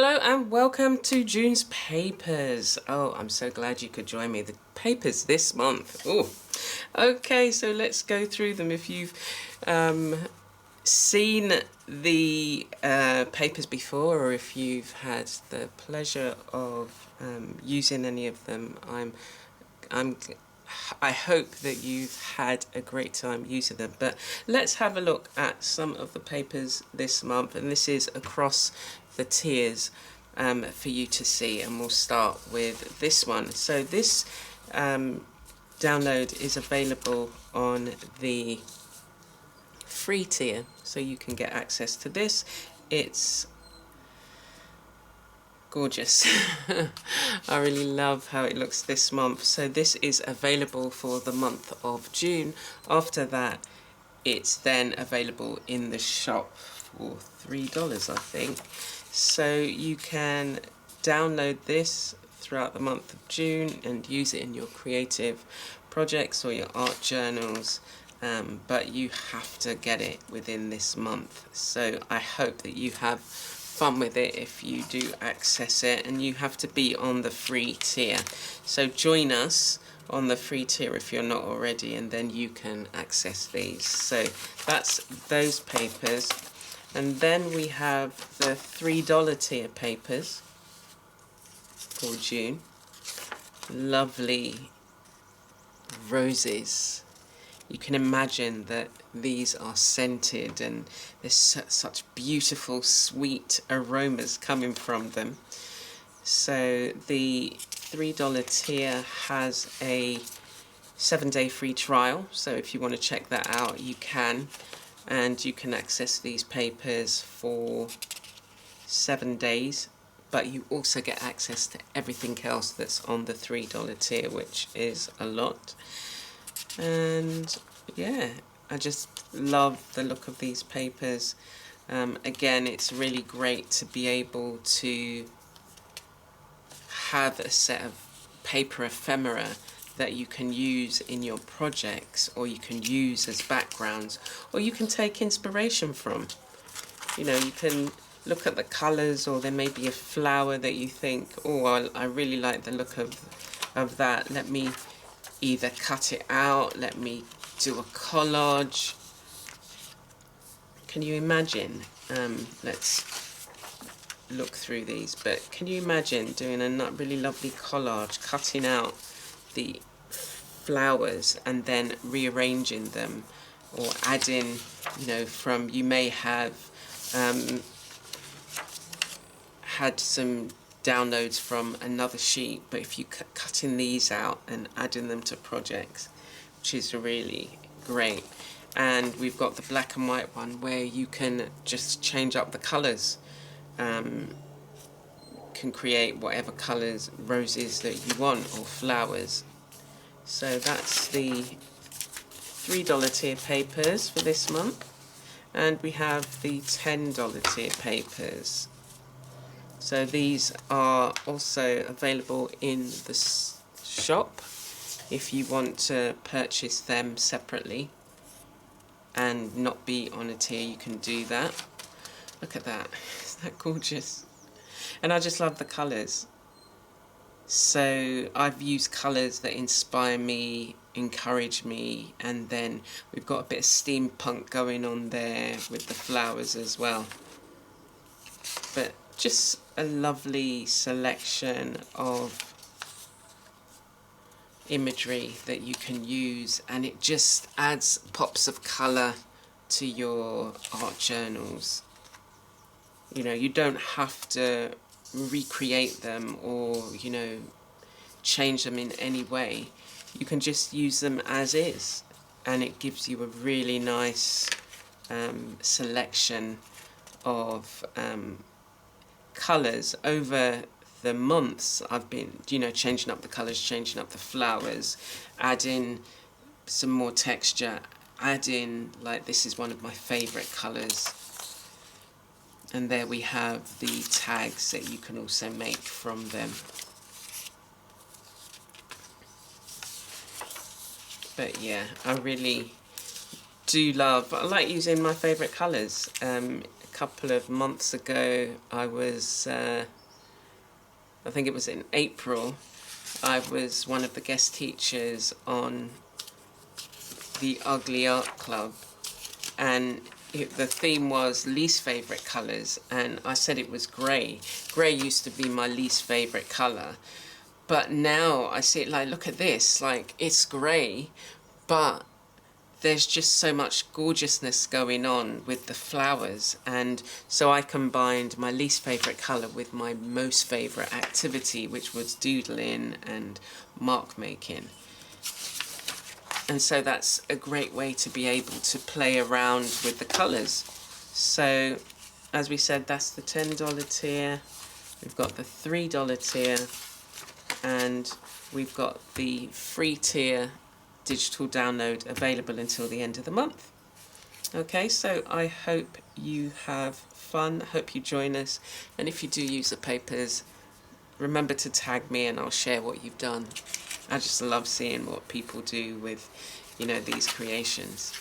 Hello and welcome to June's Papers. Oh, I'm so glad you could join me. The papers this month. Oh, okay, so let's go through them. If you've seen the papers before, or if you've had the pleasure of using any of them, I hope that you've had a great time using them. But let's have a look at some of the papers this month, and this is across the tiers for you to see, and we'll start with this one. So this download is available on the free tier, so you can get access to this. It's gorgeous. I really love how it looks this month. So this is available for the month of June. After that, it's then available in the shop for $3, I think. So you can download this throughout the month of June and use it in your creative projects or your art journals. But you have to get it within this month. So I hope that you have fun with it if you do access it, and you have to be on the free tier. So join us on the free tier if you're not already, and then you can access these. So that's those papers. And then we have the $3 tier papers for June. Lovely roses. You can imagine that these are scented and there's such beautiful sweet aromas coming from them. So the $3 tier has a 7-day free trial, so if you want to check that out you can, and you can access these papers for 7 days, but you also get access to everything else that's on the $3 tier, which is a lot. And yeah, I just love the look of these papers. Again, it's really great to be able to have a set of paper ephemera that you can use in your projects, or you can use as backgrounds, or you can take inspiration from. You know, you can look at the colours, or there may be a flower that you think, oh, I really like the look of that. Let me either cut it out, let me do a collage. Can you imagine, let's look through these, but can you imagine doing a really lovely collage, cutting out the flowers and then rearranging them, or adding, you know, from, you may have had some downloads from another sheet, but if you cutting these out and adding them to projects, which is really great. And we've got the black and white one where you can just change up the colours, can create whatever colours, roses that you want, or flowers. So that's the $3 tier papers for this month, and we have the $10 tier papers. So these are also available in the shop if you want to purchase them separately and not be on a tier. You can do that. Look at that, isn't that gorgeous? And I just love the colours. So I've used colours that inspire me, encourage me, and then we've got a bit of steampunk going on there with the flowers as well. But just a lovely selection of imagery that you can use, and it just adds pops of colour to your art journals. You know, you don't have to recreate them or, you know, change them in any way. You can just use them as is, and it gives you a really nice selection of colours. Over the months I've been, you know, changing up the colours, changing up the flowers, adding some more texture, adding, like, this is one of my favourite colours. And there we have the tags that you can also make from them. But yeah, I really do love, I like using my favourite colours. couple of months ago, I think it was in April, I was one of the guest teachers on the Ugly Art Club, and the theme was least favourite colours, and I said it was grey. Grey used to be my least favourite colour, but now I see it like, look at this, like it's grey, but there's just so much gorgeousness going on with the flowers, and so I combined my least favourite colour with my most favourite activity, which was doodling and mark making. And so that's a great way to be able to play around with the colours. So as we said, that's the $10 tier, we've got the $3 tier, and we've got the free tier digital download available until the end of the month. Okay, so I hope you have fun, hope you join us, and if you do use the papers, remember to tag me and I'll share what you've done. I just love seeing what people do with, you know, these creations.